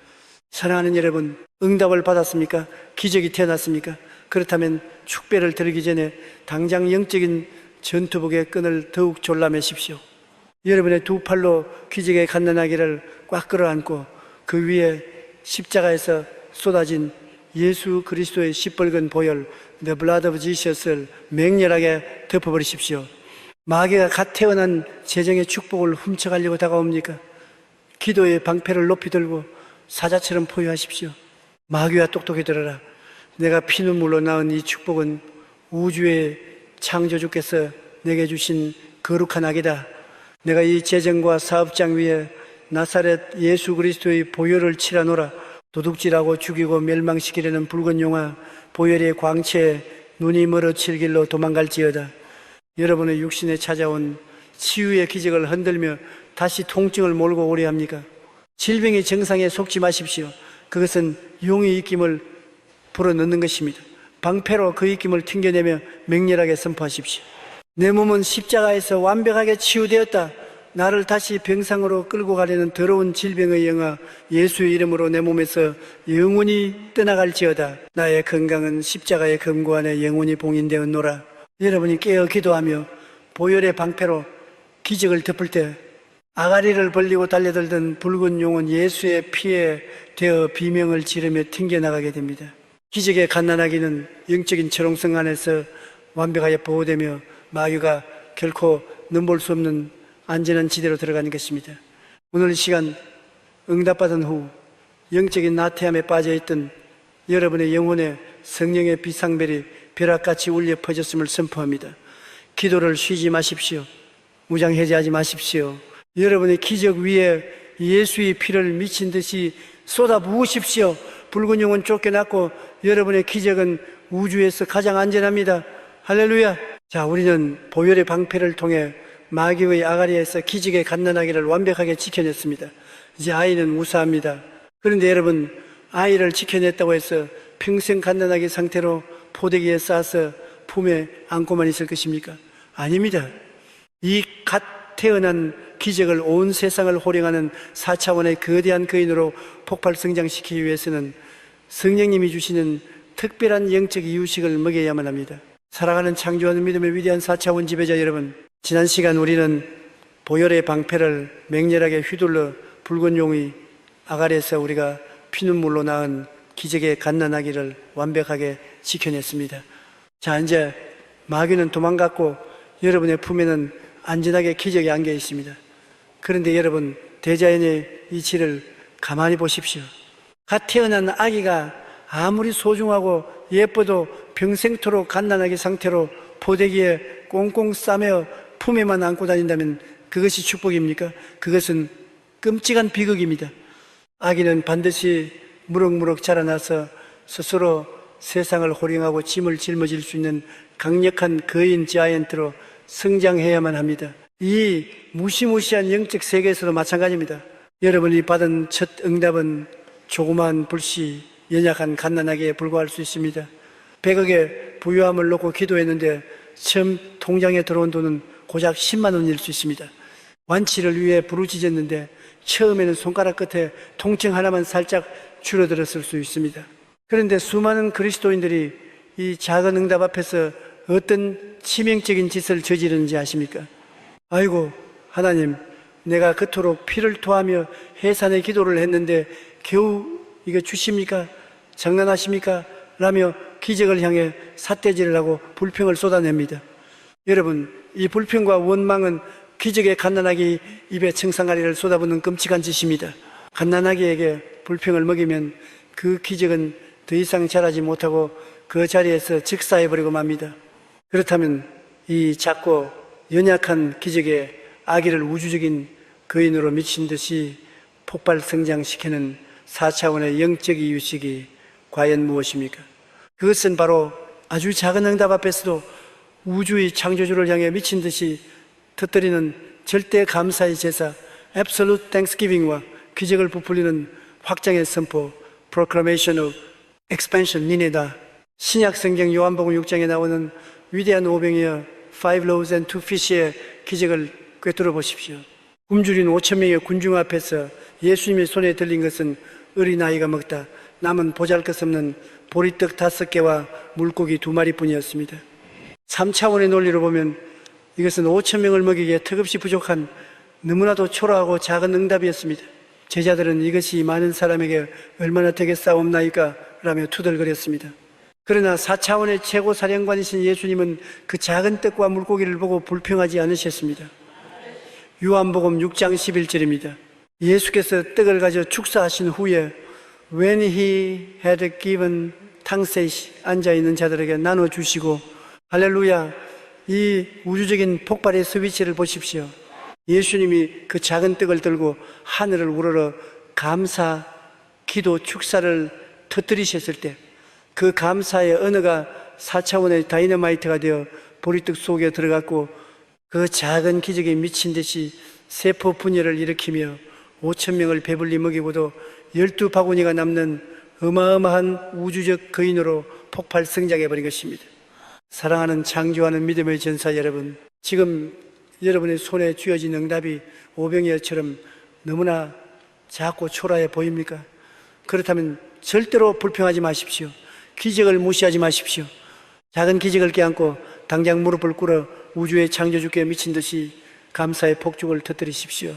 사랑하는 여러분, 응답을 받았습니까? 기적이 태어났습니까? 그렇다면 축배를 들기 전에 당장 영적인 전투복의 끈을 더욱 졸라매십시오. 여러분의 두 팔로 기적의 갓난아기를 꽉 끌어안고 그 위에 십자가에서 쏟아진 예수 그리스도의 시뻘건 보혈, The Blood of Jesus를 맹렬하게 덮어버리십시오. 마귀가 갓 태어난 재정의 축복을 훔쳐가려고 다가옵니까? 기도의 방패를 높이 들고 사자처럼 포효하십시오. 마귀와 똑똑히 들어라. 내가 피눈물로 낳은 이 축복은 우주의 창조주께서 내게 주신 거룩한 악이다. 내가 이 재정과 사업장 위에 나사렛 예수 그리스도의 보혈을 칠하노라. 도둑질하고 죽이고 멸망시키려는 붉은 용아, 보혈의 광채에 눈이 멀어질 길로 도망갈지어다. 여러분의 육신에 찾아온 치유의 기적을 흔들며 다시 통증을 몰고 오려 합니까? 질병의 정상에 속지 마십시오. 그것은 용의 입김을 불어넣는 것입니다. 방패로 그 입김을 튕겨내며 맹렬하게 선포하십시오. 내 몸은 십자가에서 완벽하게 치유되었다. 나를 다시 병상으로 끌고 가려는 더러운 질병의 영아 예수의 이름으로 내 몸에서 영원히 떠나갈지어다. 나의 건강은 십자가의 검고 안에 영원히 봉인되었노라. 여러분이 깨어 기도하며 보혈의 방패로 기적을 덮을 때 아가리를 벌리고 달려들던 붉은 용은 예수의 피에 되어 비명을 지르며 튕겨나가게 됩니다. 기적의 갓난아기는 영적인 철옹성 안에서 완벽하게 보호되며 마귀가 결코 넘볼 수 없는 안전한 지대로 들어가는 것입니다. 오늘 이 시간 응답받은 후 영적인 나태함에 빠져있던 여러분의 영혼에 성령의 비상벨이 벼락같이 울려 퍼졌음을 선포합니다. 기도를 쉬지 마십시오. 무장해제하지 마십시오. 여러분의 기적 위에 예수의 피를 미친 듯이 쏟아부으십시오. 붉은 영은 쫓겨났고 여러분의 기적은 우주에서 가장 안전합니다. 할렐루야. 자, 우리는 보혈의 방패를 통해 마귀의 아가리에서 기적의 갓난아기를 완벽하게 지켜냈습니다. 이제 아이는 무사합니다. 그런데 여러분, 아이를 지켜냈다고 해서 평생 갓난아기 상태로 포대기에 싸서 품에 안고만 있을 것입니까? 아닙니다. 이 갓 태어난 기적을 온 세상을 호령하는 4차원의 거대한 거인으로 폭발 성장시키기 위해서는 성령님이 주시는 특별한 영적 이유식을 먹여야만 합니다. 살아가는 창조하는 믿음의 위대한 4차원 지배자 여러분, 지난 시간 우리는 보혈의 방패를 맹렬하게 휘둘러 붉은 용의 아가리에서 우리가 피눈물로 낳은 기적의 갓난아기를 완벽하게 지켜냈습니다. 자, 이제 마귀는 도망갔고 여러분의 품에는 안전하게 기적이 안겨 있습니다. 그런데 여러분, 대자연의 이치를 가만히 보십시오. 갓 태어난 아기가 아무리 소중하고 예뻐도 평생토록 갓난아기 상태로 포대기에 꽁꽁 싸매어 품에만 안고 다닌다면 그것이 축복입니까? 그것은 끔찍한 비극입니다. 아기는 반드시 무럭무럭 자라나서 스스로 세상을 호령하고 짐을 짊어질 수 있는 강력한 거인 자이언트로 성장해야만 합니다. 이 무시무시한 영적 세계에서도 마찬가지입니다. 여러분이 받은 첫 응답은 조그마한 불씨, 연약한 갓난아기에 불과할 수 있습니다. 100억의 부유함을 놓고 기도했는데 처음 통장에 들어온 돈은 고작 10만 원일 수 있습니다. 완치를 위해 부르짖었는데 처음에는 손가락 끝에 통증 하나만 살짝 줄어들었을 수 있습니다. 그런데 수많은 그리스도인들이 이 작은 응답 앞에서 어떤 치명적인 짓을 저지르는지 아십니까? 아이고, 하나님, 내가 그토록 피를 토하며 해산의 기도를 했는데 겨우 이거 주십니까? 장난하십니까? 라며 기적을 향해 삿대질을 하고 불평을 쏟아냅니다. 여러분, 이 불평과 원망은 기적의 갓난아기 입에 청산가리를 쏟아붓는 끔찍한 짓입니다. 갓난아기에게 불평을 먹이면 그 기적은 더 이상 자라지 못하고 그 자리에서 즉사해버리고 맙니다. 그렇다면 이 작고 연약한 기적의 아기를 우주적인 거인으로 미친 듯이 폭발 성장시키는 4차원의 영적 이유식이 과연 무엇입니까? 그것은 바로 아주 작은 응답 앞에서도 우주의 창조주를 향해 미친 듯이 터뜨리는 절대 감사의 제사 Absolute Thanksgiving과 기적을 부풀리는 확장의 선포 Proclamation of Expansion 니네다. 신약 성경 요한복음 6장에 나오는 위대한 오병이어 Five Loaves and Two Fish의 기적을 꿰뚫어 보십시오. 굶주린 5,000명의 군중 앞에서 예수님의 손에 들린 것은 어린아이가 먹다 남은 보잘것없는 보리떡 5개와 물고기 2마리뿐이었습니다. 3차원의 논리로 보면 이것은 5,000명을 먹이기에 턱없이 부족한 너무나도 초라하고 작은 응답이었습니다. 제자들은 이것이 많은 사람에게 얼마나 되겠사옵나이까 라며 투덜거렸습니다. 그러나 4차원의 최고 사령관이신 예수님은 그 작은 떡과 물고기를 보고 불평하지 않으셨습니다. 요한복음 6장 11절입니다. 예수께서 떡을 가져 축사하신 후에 When he had given thanks 앉아있는 자들에게 나눠주시고 할렐루야, 이 우주적인 폭발의 스위치를 보십시오. 예수님이 그 작은 떡을 들고 하늘을 우러러 감사, 기도, 축사를 터뜨리셨을 때 그 감사의 언어가 4차원의 다이너마이트가 되어 보리떡 속에 들어갔고 그 작은 기적에 미친 듯이 세포 분열을 일으키며 5,000명을 배불리 먹이고도 12바구니가 남는 어마어마한 우주적 거인으로 폭발 성장해버린 것입니다. 사랑하는 창조하는 믿음의 전사 여러분, 지금 여러분의 손에 쥐어진 응답이 오병이어처럼 너무나 작고 초라해 보입니까? 그렇다면 절대로 불평하지 마십시오. 기적을 무시하지 마십시오. 작은 기적을 껴안고 당장 무릎을 꿇어 우주의 창조주께 미친 듯이 감사의 폭죽을 터뜨리십시오.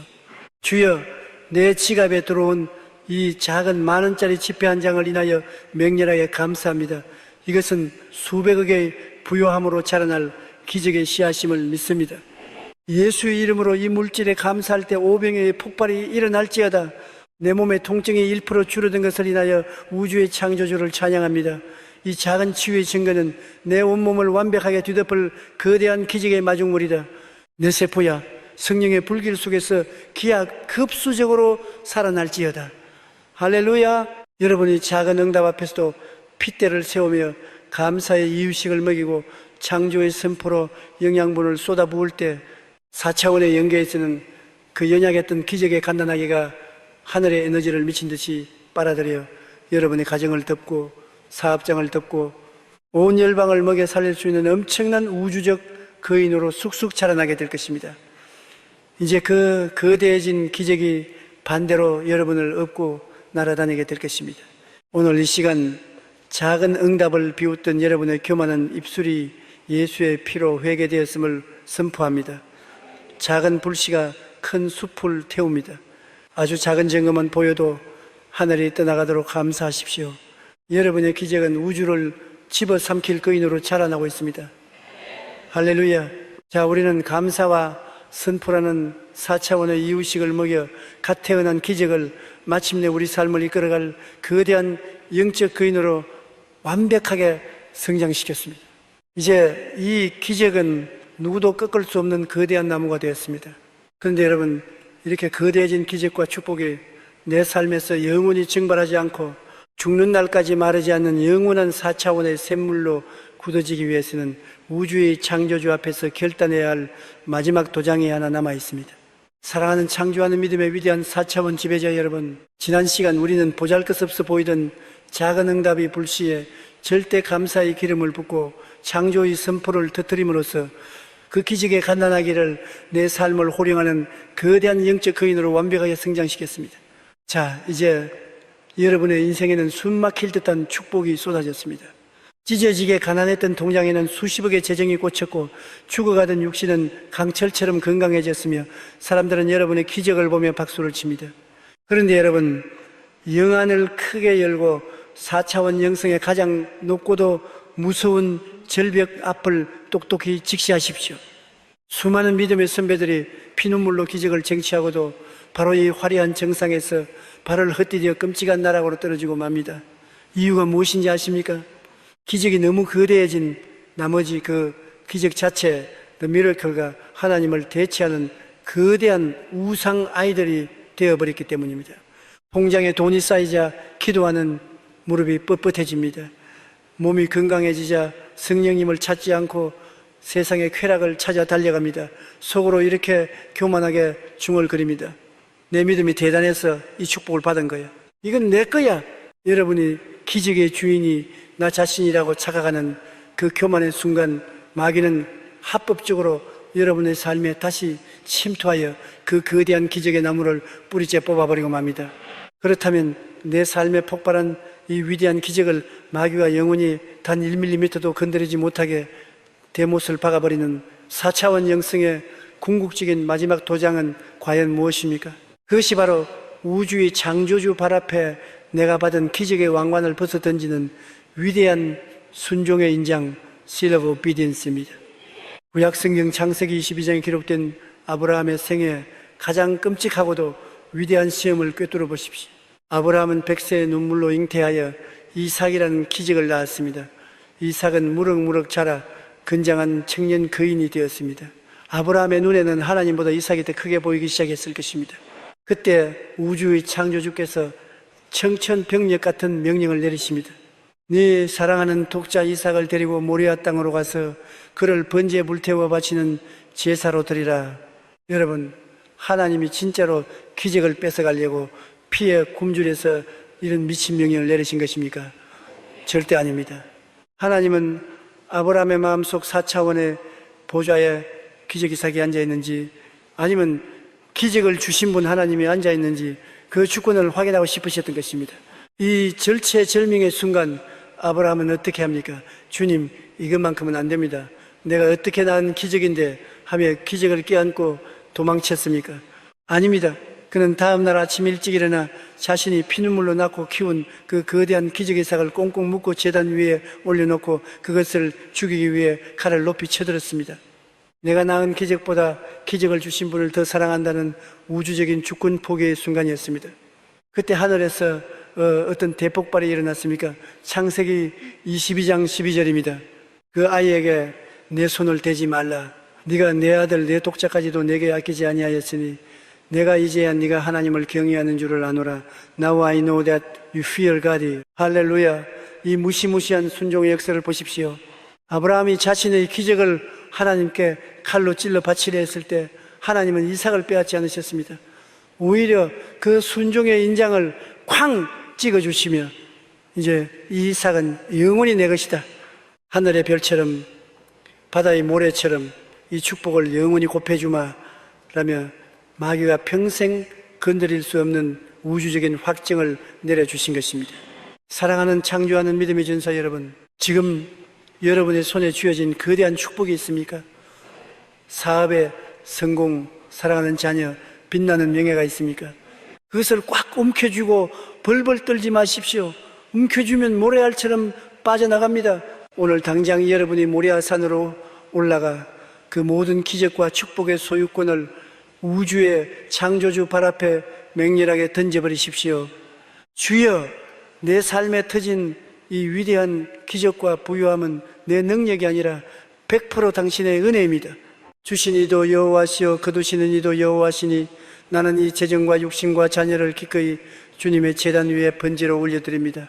주여, 내 지갑에 들어온 이 작은 10,000원짜리 지폐 한 장을 인하여 맹렬하게 감사합니다. 이것은 수백억의 부요함으로 자라날 기적의 씨앗임을 믿습니다. 예수의 이름으로 이 물질에 감사할 때 오병이어의 폭발이 일어날지어다. 내 몸의 통증이 1% 줄어든 것을 인하여 우주의 창조주를 찬양합니다. 이 작은 치유의 증거는 내 온몸을 완벽하게 뒤덮을 거대한 기적의 마중물이다. 내 세포야, 성령의 불길 속에서 기하급수적으로 살아날지어다. 할렐루야. 여러분이 작은 응답 앞에서도 핏대를 세우며 감사의 이유식을 먹이고 창조의 선포로 영양분을 쏟아부을 때 4차원의 영계에서는 그 연약했던 기적의 갓난아기가 하늘의 에너지를 미친 듯이 빨아들여 여러분의 가정을 덮고 사업장을 덮고 온 열방을 먹여 살릴 수 있는 엄청난 우주적 거인으로 쑥쑥 자라나게 될 것입니다. 이제 그 거대해진 기적이 반대로 여러분을 업고 날아다니게 될 것입니다. 오늘 이 시간 작은 응답을 비웃던 여러분의 교만한 입술이 예수의 피로 회개되었음을 선포합니다. 작은 불씨가 큰 숲을 태웁니다. 아주 작은 점검은 보여도 하늘이 떠나가도록 감사하십시오. 여러분의 기적은 우주를 집어삼킬 거인으로 자라나고 있습니다. 할렐루야. 자, 우리는 감사와 선포라는 4차원의 이유식을 먹여 갓 태어난 기적을 마침내 우리 삶을 이끌어갈 거대한 영적 거인으로 완벽하게 성장시켰습니다. 이제 이 기적은 누구도 꺾을 수 없는 거대한 나무가 되었습니다. 그런데 여러분, 이렇게 거대해진 기적과 축복이 내 삶에서 영원히 증발하지 않고 죽는 날까지 마르지 않는 영원한 4차원의 샘물로 굳어지기 위해서는 우주의 창조주 앞에서 결단해야 할 마지막 도장이 하나 남아 있습니다. 사랑하는 창조하는 믿음의 위대한 4차원 지배자 여러분, 지난 시간 우리는 보잘것없어 보이던 작은 응답이 불시에 절대 감사의 기름을 붓고 창조의 선포를 터뜨림으로써 그 기적에 갓난아기를 내 삶을 호령하는 거대한 영적 거인으로 완벽하게 성장시켰습니다. 자, 이제 여러분의 인생에는 숨 막힐 듯한 축복이 쏟아졌습니다. 찢어지게 가난했던 통장에는 수십억의 재정이 꽂혔고 죽어가던 육신은 강철처럼 건강해졌으며 사람들은 여러분의 기적을 보며 박수를 칩니다. 그런데 여러분, 영안을 크게 열고 4차원 영성의 가장 높고도 무서운 절벽 앞을 똑똑히 직시하십시오. 수많은 믿음의 선배들이 피눈물로 기적을 쟁취하고도 바로 이 화려한 정상에서 발을 헛디뎌 끔찍한 나락으로 떨어지고 맙니다. 이유가 무엇인지 아십니까? 기적이 너무 거대해진 나머지 그 기적 자체, the miracle가 하나님을 대체하는 거대한 우상 아이들이 되어버렸기 때문입니다. 통장에 돈이 쌓이자 기도하는 무릎이 뻣뻣해집니다. 몸이 건강해지자 성령님을 찾지 않고 세상의 쾌락을 찾아 달려갑니다. 속으로 이렇게 교만하게 중얼거립니다. 내 믿음이 대단해서 이 축복을 받은 거야. 이건 내 거야. 여러분이 기적의 주인이 나 자신이라고 착각하는 그 교만의 순간, 마귀는 합법적으로 여러분의 삶에 다시 침투하여 그 거대한 기적의 나무를 뿌리째 뽑아버리고 맙니다. 그렇다면 내 삶에 폭발한 이 위대한 기적을 마귀가 영원히 단 1mm도 건드리지 못하게 대못을 박아버리는 4차원 영성의 궁극적인 마지막 도장은 과연 무엇입니까? 그것이 바로 우주의 창조주 발 앞에 내가 받은 기적의 왕관을 벗어 던지는 위대한 순종의 인장, Seal of Obedience입니다. 구약성경 창세기 22장에 기록된 아브라함의 생애 가장 끔찍하고도 위대한 시험을 꿰뚫어 보십시오. 아브라함은 백세의 눈물로 잉태하여 이삭이라는 기적을 낳았습니다. 이삭은 무럭무럭 자라 건장한 청년 거인이 되었습니다. 아브라함의 눈에는 하나님보다 이삭이 더 크게 보이기 시작했을 것입니다. 그때 우주의 창조주께서 청천벽력 같은 명령을 내리십니다. 네 사랑하는 독자 이삭을 데리고 모리아 땅으로 가서 그를 번제에 불태워 바치는 제사로 드리라. 여러분, 하나님이 진짜로 기적을 뺏어가려고 피에 굶주려서 이런 미친 명령을 내리신 것입니까? 절대 아닙니다. 하나님은 아브라함의 마음속 4차원의 보좌에 기적 이삭이 앉아있는지, 아니면 기적을 주신 분 하나님이 앉아있는지 그 주권을 확인하고 싶으셨던 것입니다. 이 절체절명의 순간 아브라함은 어떻게 합니까? 주님, 이것만큼은 안 됩니다. 내가 어떻게 낳은 기적인데 하며 기적을 껴안고 도망쳤습니까? 아닙니다. 그는 다음날 아침 일찍 일어나 자신이 피눈물로 낳고 키운 그 거대한 기적의 삭을 꽁꽁 묶고 제단 위에 올려놓고 그것을 죽이기 위해 칼을 높이 쳐들었습니다. 내가 낳은 기적보다 기적을 주신 분을 더 사랑한다는 우주적인 주권 포기의 순간이었습니다. 그때 하늘에서 어떤 대폭발이 일어났습니까? 창세기 22장 12절입니다. 그 아이에게 내 손을 대지 말라. 네가 내 아들 내 독자까지도 내게 아끼지 아니하였으니 내가 이제야 네가 하나님을 경외하는 줄을 아노라. Now I know that you fear God. 할렐루야. 이 무시무시한 순종의 역사를 보십시오. 아브라함이 자신의 기적을 하나님께 칼로 찔러 바치려 했을 때 하나님은 이삭을 빼앗지 않으셨습니다. 오히려 그 순종의 인장을 쾅 찍어주시며 이제 이 이삭은 영원히 내 것이다. 하늘의 별처럼 바다의 모래처럼 이 축복을 영원히 곱해주마 라며 마귀가 평생 건드릴 수 없는 우주적인 확정을 내려주신 것입니다. 사랑하는 창조하는 믿음의 전사 여러분, 지금 여러분의 손에 쥐어진 거대한 축복이 있습니까? 사업의 성공, 사랑하는 자녀, 빛나는 명예가 있습니까? 그것을 꽉 움켜쥐고 벌벌 떨지 마십시오. 움켜쥐면 모래알처럼 빠져나갑니다. 오늘 당장 여러분이 모리아산으로 올라가 그 모든 기적과 축복의 소유권을 우주의 창조주 발 앞에 맹렬하게 던져버리십시오. 주여, 내 삶에 터진 이 위대한 기적과 부유함은 내 능력이 아니라 100% 당신의 은혜입니다. 주신 이도 여호와시요 거두시는 이도 여호와시니 나는 이 재정과 육신과 자녀를 기꺼이 주님의 제단 위에 번제로 올려드립니다.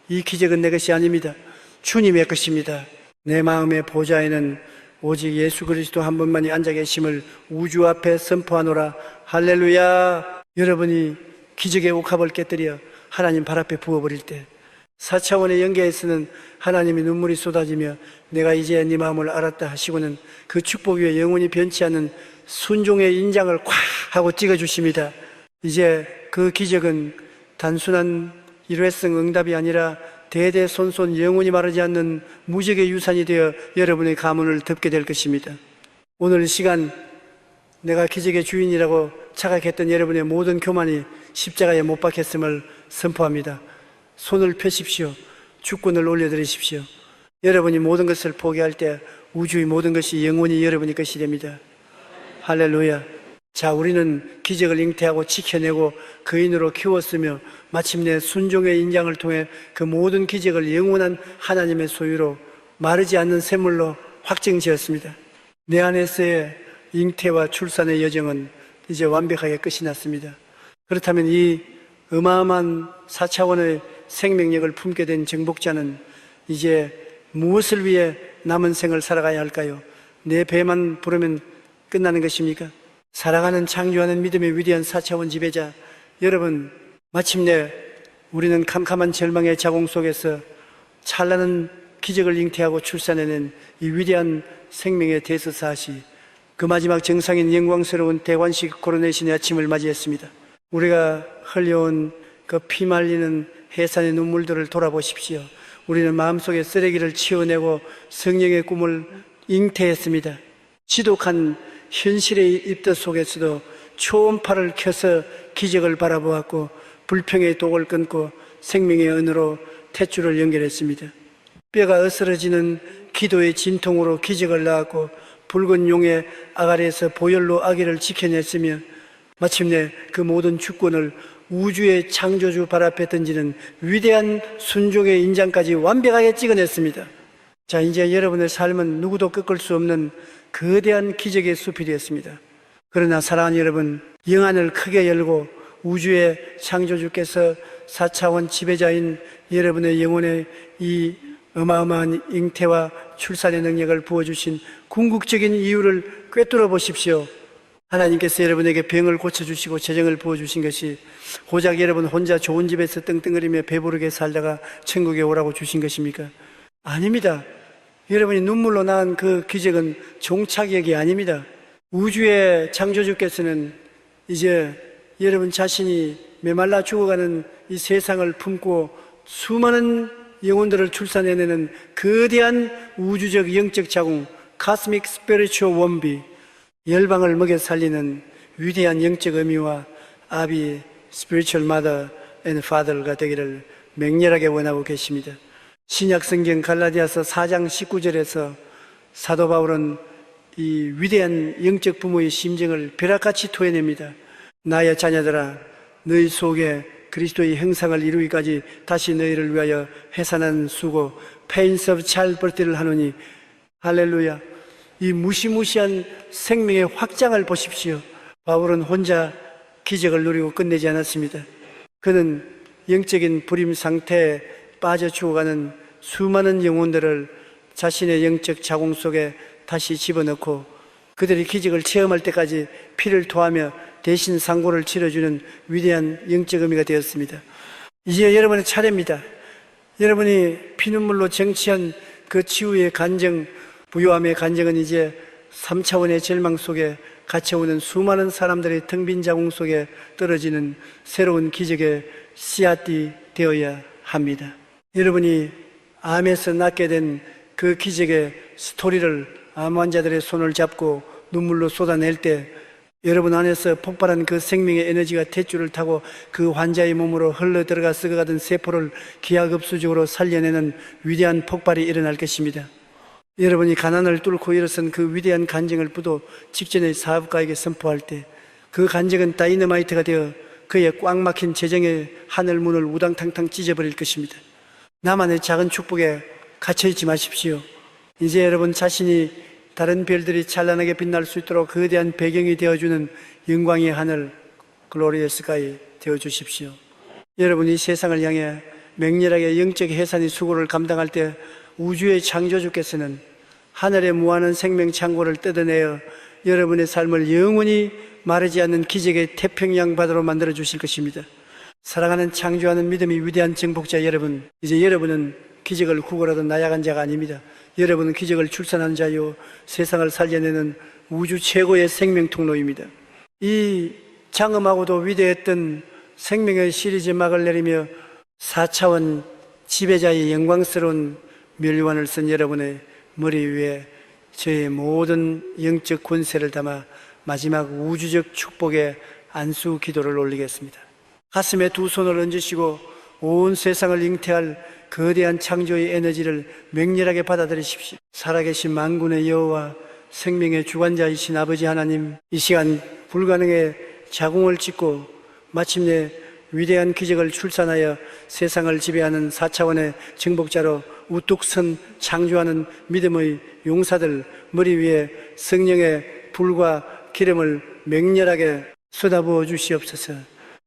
이 기적은 내 것이 아닙니다. 주님의 것입니다. 내 마음의 보좌에는 오직 예수 그리스도 한 분만이 앉아 계심을 우주 앞에 선포하노라. 할렐루야. 여러분이 기적의 옥합을 깨뜨려 하나님 발 앞에 부어버릴 때 4차원의 영계에서는 하나님의 눈물이 쏟아지며 내가 이제 네 마음을 알았다 하시고는 그 축복 위에 영원히 변치 않는 순종의 인장을 콱 하고 찍어주십니다. 이제 그 기적은 단순한 일회성 응답이 아니라 대대손손 영원히 마르지 않는 무적의 유산이 되어 여러분의 가문을 덮게 될 것입니다. 오늘 이 시간 내가 기적의 주인이라고 착각했던 여러분의 모든 교만이 십자가에 못 박혔음을 선포합니다. 손을 펴십시오. 주권을 올려드리십시오. 여러분이 모든 것을 포기할 때 우주의 모든 것이 영원히 여러분의 것이 됩니다. 할렐루야. 자, 우리는 기적을 잉태하고 지켜내고 거인으로 키웠으며 마침내 순종의 인장을 통해 그 모든 기적을 영원한 하나님의 소유로 마르지 않는 샘물로 확정지었습니다. 내 안에서의 잉태와 출산의 여정은 이제 완벽하게 끝이 났습니다. 그렇다면 이 어마어마한 4차원의 생명력을 품게 된 정복자는 이제 무엇을 위해 남은 생을 살아가야 할까요? 내 배만 부르면 끝나는 것입니까? 살아가는 창조하는 믿음의 위대한 4차원 지배자 여러분, 마침내 우리는 캄캄한 절망의 자궁 속에서 찬란한 기적을 잉태하고 출산해낸 이 위대한 생명의 대서사시, 그 마지막 정상인 영광스러운 대관식 코로네이션의 아침을 맞이했습니다. 우리가 흘려온 그 피말리는 해산의 눈물들을 돌아보십시오. 우리는 마음속에 쓰레기를 치워내고 성령의 꿈을 잉태했습니다. 지독한 현실의 입덧 속에서도 초음파를 켜서 기적을 바라보았고 불평의 독을 끊고 생명의 은으로 탯줄을 연결했습니다. 뼈가 으스러지는 기도의 진통으로 기적을 낳았고 붉은 용의 아가리에서 보혈로 아기를 지켜냈으며 마침내 그 모든 주권을 우주의 창조주 발 앞에 던지는 위대한 순종의 인장까지 완벽하게 찍어냈습니다. 자, 이제 여러분의 삶은 누구도 꺾을 수 없는 거대한 기적의 숲이 되었습니다. 그러나 사랑하는 여러분, 영안을 크게 열고 우주의 창조주께서 4차원 지배자인 여러분의 영혼에 이 어마어마한 잉태와 출산의 능력을 부어주신 궁극적인 이유를 꿰뚫어 보십시오. 하나님께서 여러분에게 병을 고쳐주시고 재정을 부어주신 것이 고작 여러분 혼자 좋은 집에서 떵떵거리며 배부르게 살다가 천국에 오라고 주신 것입니까? 아닙니다. 여러분이 눈물로 낳은 그 기적은 종착역이 아닙니다. 우주의 창조주께서는 이제 여러분 자신이 메말라 죽어가는 이 세상을 품고 수많은 영혼들을 출산해내는 거대한 우주적 영적 자궁, Cosmic Spiritual Womb, 열방을 먹여 살리는 위대한 영적 의미와 아비, Spiritual Mother and Father가 되기를 맹렬하게 원하고 계십니다. 신약 성경 갈라디아서 4장 19절에서 사도 바울은 이 위대한 영적 부모의 심정을 벼락같이 토해냅니다. 나의 자녀들아, 너희 속에 그리스도의 형상을 이루기까지 다시 너희를 위하여 해산한 수고, pains of childbirth를 하노니, 할렐루야. 이 무시무시한 생명의 확장을 보십시오. 바울은 혼자 기적을 누리고 끝내지 않았습니다. 그는 영적인 불임 상태에 빠져 죽어가는 수많은 영혼들을 자신의 영적 자궁 속에 다시 집어넣고 그들이 기적을 체험할 때까지 피를 토하며 대신 상고를 치러주는 위대한 영적 의미가 되었습니다. 이제 여러분의 차례입니다. 여러분이 피눈물로 쟁취한 그 치유의 간정, 부요함의 간정은 이제 3차원의 절망 속에 갇혀오는 수많은 사람들의 텅 빈 자궁 속에 떨어지는 새로운 기적의 씨앗이 되어야 합니다. 여러분이 암에서 낫게 된 그 기적의 스토리를 암 환자들의 손을 잡고 눈물로 쏟아낼 때 여러분 안에서 폭발한 그 생명의 에너지가 탯줄을 타고 그 환자의 몸으로 흘러 들어가 썩어가던 세포를 기하급수적으로 살려내는 위대한 폭발이 일어날 것입니다. 여러분이 가난을 뚫고 일어선 그 위대한 간증을 부도 직전의 사업가에게 선포할 때 그 간증은 다이너마이트가 되어 그의 꽉 막힌 재정의 하늘문을 우당탕탕 찢어버릴 것입니다. 나만의 작은 축복에 갇혀있지 마십시오. 이제 여러분 자신이 다른 별들이 찬란하게 빛날 수 있도록 거대한 배경이 되어주는 영광의 하늘, 글로리어스 스카이 되어주십시오. 여러분이 세상을 향해 맹렬하게 영적 해산의 수고를 감당할 때 우주의 창조주께서는 하늘의 무한한 생명 창고를 뜯어내어 여러분의 삶을 영원히 마르지 않는 기적의 태평양 바다로 만들어 주실 것입니다. 사랑하는 창조하는 믿음이 위대한 정복자 여러분, 이제 여러분은 기적을 구걸하던 나약한 자가 아닙니다. 여러분은 기적을 출산한 자요 세상을 살려내는 우주 최고의 생명 통로입니다. 이 장엄하고도 위대했던 생명의 시리즈 막을 내리며 4차원 지배자의 영광스러운 멸관을 쓴 여러분의 머리 위에 저의 모든 영적 권세를 담아 마지막 우주적 축복의 안수 기도를 올리겠습니다. 가슴에 두 손을 얹으시고 온 세상을 잉태할 거대한 창조의 에너지를 맹렬하게 받아들이십시오. 살아계신 만군의 여호와, 생명의 주관자이신 아버지 하나님, 이 시간 불가능의 자궁을 찢고 마침내 위대한 기적을 출산하여 세상을 지배하는 4차원의 정복자로 우뚝 선 창조하는 믿음의 용사들 머리 위에 성령의 불과 기름을 맹렬하게 쏟아부어 주시옵소서.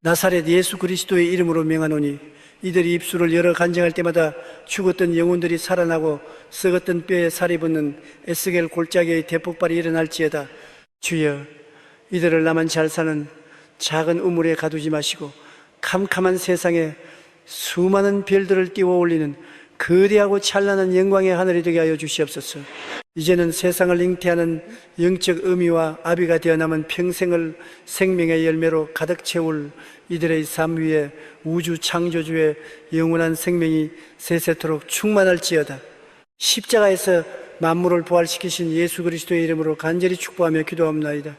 나사렛 예수 그리스도의 이름으로 명하노니 이들이 입술을 열어 간증할 때마다 죽었던 영혼들이 살아나고 썩었던 뼈에 살이 붙는 에스겔 골짜기의 대폭발이 일어날지어다. 주여, 이들을 나만 잘 사는 작은 우물에 가두지 마시고 캄캄한 세상에 수많은 별들을 띄워 올리는 거대하고 찬란한 영광의 하늘이 되게 하여 주시옵소서. 이제는 세상을 잉태하는 영적 의미와 아비가 되어 남은 평생을 생명의 열매로 가득 채울 이들의 삶 위에 우주 창조주의 영원한 생명이 세세토록 충만할지어다. 십자가에서 만물을 부활시키신 예수 그리스도의 이름으로 간절히 축복하며 기도합니다.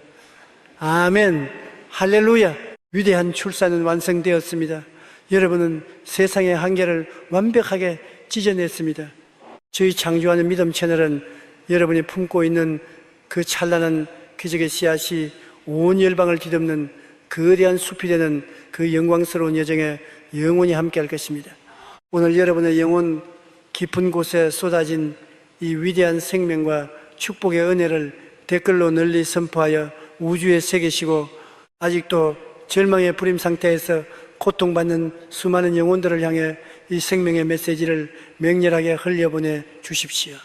아멘. 할렐루야. 위대한 출산은 완성되었습니다. 여러분은 세상의 한계를 완벽하게 찢어냈습니다. 저희 창조하는 믿음 채널은 여러분이 품고 있는 그 찬란한 기적의 씨앗이 온 열방을 뒤덮는 거대한 숲이 되는 그 영광스러운 여정에 영원히 함께할 것입니다. 오늘 여러분의 영혼 깊은 곳에 쏟아진 이 위대한 생명과 축복의 은혜를 댓글로 널리 선포하여 우주에 새기시고 아직도 절망의 불임 상태에서 고통받는 수많은 영혼들을 향해 이 생명의 메시지를 맹렬하게 흘려보내 주십시오.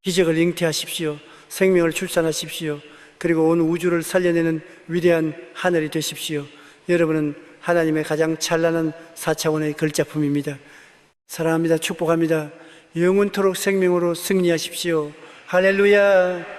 기적을 잉태하십시오. 생명을 출산하십시오. 그리고 온 우주를 살려내는 위대한 하늘이 되십시오. 여러분은 하나님의 가장 찬란한 4차원의 걸작품입니다. 사랑합니다. 축복합니다. 영원토록 생명으로 승리하십시오. 할렐루야.